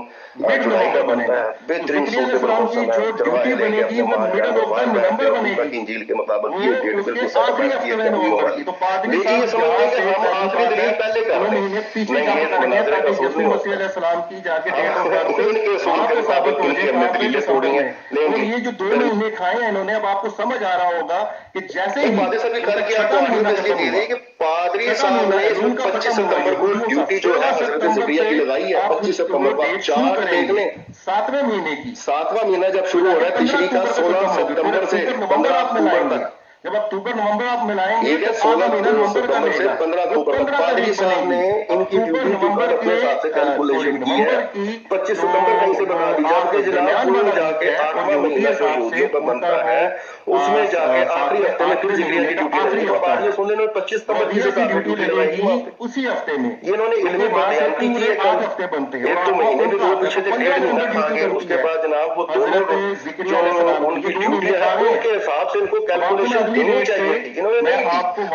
जुलाई का बनता है। बेहतरीन सूटेबल मौसम है, ड्यूटी बनेगी वो मिडिल ऑफ नवंबर बनेगी, इंजील के मुताबिक ये डेट उसके बिल्कुल आखिरी हफ्ते में नवंबर की। तो पादरी ये समझते हैं कि हम आखिरी दलील पहले कर रहे हैं, महीने पीछे काम करेंगे ताकि यसू मसीह अलैहिस्सलाम की जाके डेट ऑफ बर्थ वहां पे साबित हो जाए, आप पहले समझ गए। और ये जो 2 महीने खाए हैं इन्होंने, अब आपको समझ आ रहा होगा कि जैसे ही पादरी साहब करके आपको दी थी कि पादरी साहब ने 25 सितंबर को ड्यूटी जो है हजरत जिक्रिया की लगाई है। 25 सितंबर को आप चार्ट देख लें, 7वें महीने की 7वां महीना जब शुरू हो रहा है तिशरी का 16 सितंबर से 15 अक्टूबर तक, जब अक्टूबर नवंबर आप मिलाएंगे तो 16 नवंबर का से 15 अक्टूबर तक पादरी साहब ने इनकी ड्यूटी नवंबर अपने हिसाब से कैलकुलेशन की है। 25 सितंबर कहीं से बता दी, जबकि जनाब पूरा जाके 8वां महीना जो यूट्यूब पर बनता है उसमें जाके आखिरी हफ्ते में फिर जिक्रिया की ड्यूटी लगेगी। अब ये सुन लेना 25 सितंबर की से ड्यूटी लगाएगी उसी हफ्ते में। ये इन्होंने इल्मी बयान की है, 8 हफ्ते बनते हैं, 1 तो महीने में वो पीछे से 1.5 महीना खाएंगे, उसके बाद जनाब वो दोनों जो उनकी ड्यूटी है उनके हिसाब से इनको कैलकुलेशन देनी चाहिए। इन्होंने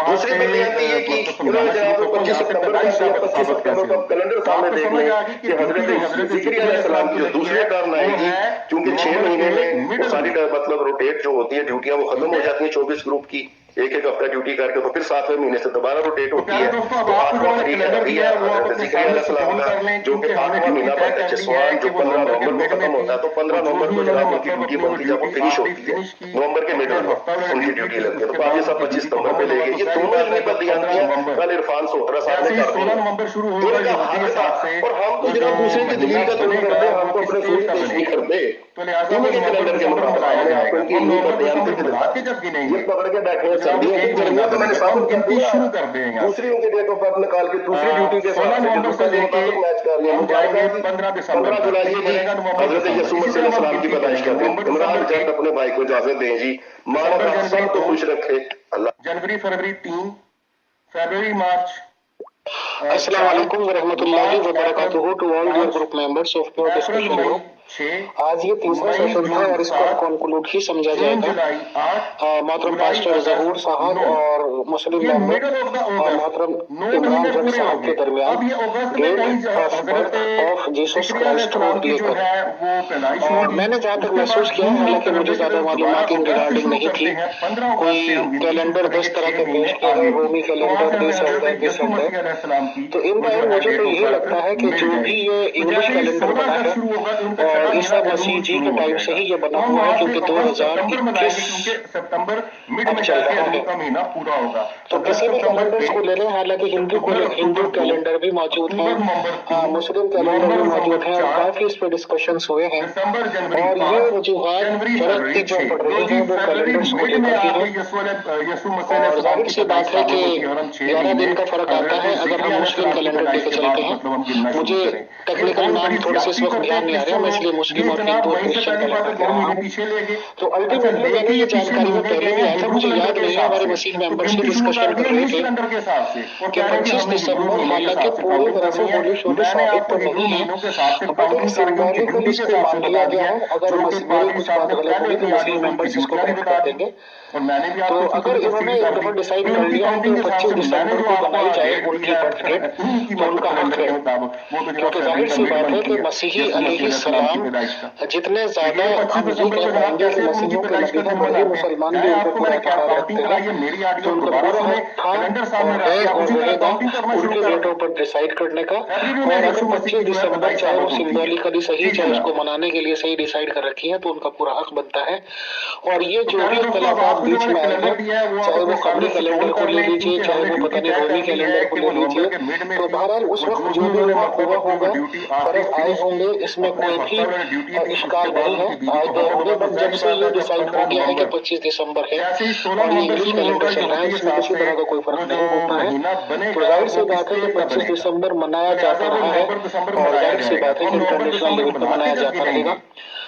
दूसरी बयान दी है कि इन्होंने जनाब 25 सितंबर का 25 सितंबर का कैलेंडर सामने देख लें कि हजरत जिक्रिया अलैहिस्सलाम की जो दूसरी टर्न आएगी, क्योंकि 6 महीने में सारी मतलब रोटेट जो होती है ड्यूटियां वो खत्म हो जाती है 24 ग्रुप की, एक हफ्ता ड्यूटी करके तो फिर 7वें महीने से दोबारा रोटेट होती है। तो 8वां फ्री कर दिया हजरत जिक्रिया अलैहिस्सलाम का, जो कि 8वां महीना बनता है जिसवान, जो 15 नवंबर को खत्म होता है। तो 15 नवंबर को जनाब उनकी ड्यूटी बनती है, जब वो फिनिश होती है नवंबर के मिडल में उनकी ड्यूटी लगती है। तो बाकी सब 25 सितंबर पे ले गए। ये दोनों इतनी बदलियां कल इरफान सोहरा साहब ने कर दी। 16 नवंबर शुरू होगा और हम तो जनाब दूसरे की दलील का तोड़ करते हैं, हमको अपने सूरी पेश नहीं करते। तो लिहाजा वो कैलेंडर के मुताबिक बनाया जाएगा। हम नवंबर जब गिनेंगे ये पकड़ के बैठे हैं सर्दियों तो मैंने साबित गिनती शुरू कर देंगे। दूसरी उनकी डेट ऑफ बर्थ निकाल के दूसरी ड्यूटी के 16 नवंबर से लेके मैच कर लिया। हम जाएंगे 15 दिसंबर 15 जुलाई हजरत यसू मसीह अलैहिस्सलाम की पैदाइश का दिन। इमरान जट अपने भाई को इजाजत दें जी, मालिक सबको खुश रखे अल्लाह। जनवरी फरवरी 3 फरवरी मार्च। अस्सलाम वालेकुम व रहमतुल्लाहि व बरकातुहू to all dear group members of pure discussion group. आज ये तीसरा सेशन था और इसको कंक्लूड ही समझा जाएगा। मोहतरम पास्टर जहूर साहब और मुस्लिम मेंबर और मोहतरम इमरान जट साहब के दरमियान date of birth of Jesus Christ को लेकर। और मैंने जहाँ तक महसूस किया, हालांकि मुझे ज्यादा मालूमात इन रिगार्डिंग नहीं थी, कोई कैलेंडर 10 तरह के पेश किए गए, रोमी कैलेंडर, दिस तो इन बार मुझे तो यही लगता है कि जो भी ये इंग्लिश कैलेंडर बना है और ईसा मसीह जी के टाइम से ही ये बना हुआ है, क्योंकि 2021 अब चल रहा है। तो किसी भी कैलेंडर्स को ले लें, हालांकि हिंदू कैलेंडर भी मौजूद है, मुस्लिम कैलेंडर भी मौजूद है और काफी इस पे डिस्कशंस हुए हैं और ये वजूहात फर्क जो पड़ रही है वो कैलेंडर्स को लेकर ही है। और जाहिर सी बात है कि 11 दिन का फर्क आता है अगर हम मुस्लिम कैलेंडर लेकर चलते हैं। मुझे टेक्निकल नाम थोड़े से इस वक्त ध्यान नहीं आ रहा, मैं इसलिए मुस्लिम और हिंदू और क्रिश्चियन कैलेंडर कह रहा हूँ। तो अल्टीमेटली मैंने ये जानकारी में पहले भी आया था, मुझे याद नहीं है, हमारे मसीह मेंबर से डिस्कशन कर रहे थे कि 25 दिसंबर हालांकि पूरी तरह से होली शोली साबित तो नहीं है, बट एक सिंबॉलिकली इसको मान लिया गया है। अगर मेरी कुछ बात गलत होगी तो मुस्लिम मेंबर्स इसको करेक्ट कर देंगे। तो अगर इन्होंने एक दफा डिसाइड कर लिया है कि 25 दिसंबर को बनाई जाए उनकी बर्थ डेट, तो उनका हक है, क्योंकि जाहिर सी बात है कि मसीही अलैहिस्सलाम जितने ज्यादा हम ये कह पाएंगे कि मसीहियों के नबी हैं, वही मुसलमान भी उनके पूरा इत्तेफाक रखते हैं। तो उनका पूरा हक था और है और रहेगा उनकी डेट ऑफ बर्थ डिसाइड करने का। और अगर 25 दिसंबर चाहे वो सिंबॉलिकली सही, चाहे उसको मनाने के लिए सही डिसाइड कर रखी है, तो उनका पूरा हक बनता है। और ये जो भी इख्तिलाफात बीच में आए हैं, चाहे वो कमरी कैलेंडर को ले लीजिए, चाहे वो पता नहीं रोमी कैलेंडर को ले लीजिए, तो बहरहाल उस वक्त जो भी हुआ होगा, फर्क आए होंगे, इसमें कोई भी इश्काल नहीं है, आए गए होंगे। बट जब से ये डिसाइड हो गया है कि 25 दिसंबर है और ये इंग्लिश कैलेंडर चल रहा है, इसमें किसी तरह का कोई फर्क नहीं होता है। तो जाहिर सी बात है कि 25 दिसंबर मनाया जाता रहा है और जाहिर सी बात है कि इंटरनेशनल लेवल पर मनाया जाता रहेगा।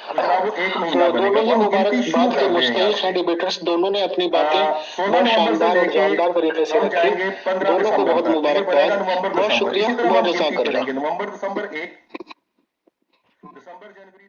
तो दोनों ही मुबारकबाद के मुस्तहिक हैं डिबेटर्स, दोनों ने अपनी बातें बहुत शानदार और जानदार तरीके से रखी, दोनों को बहुत मुबारकबाद, बहुत शुक्रिया, बहुत जज़ाकल्लाह। नवंबर दिसंबर 1 दिसंबर जनवरी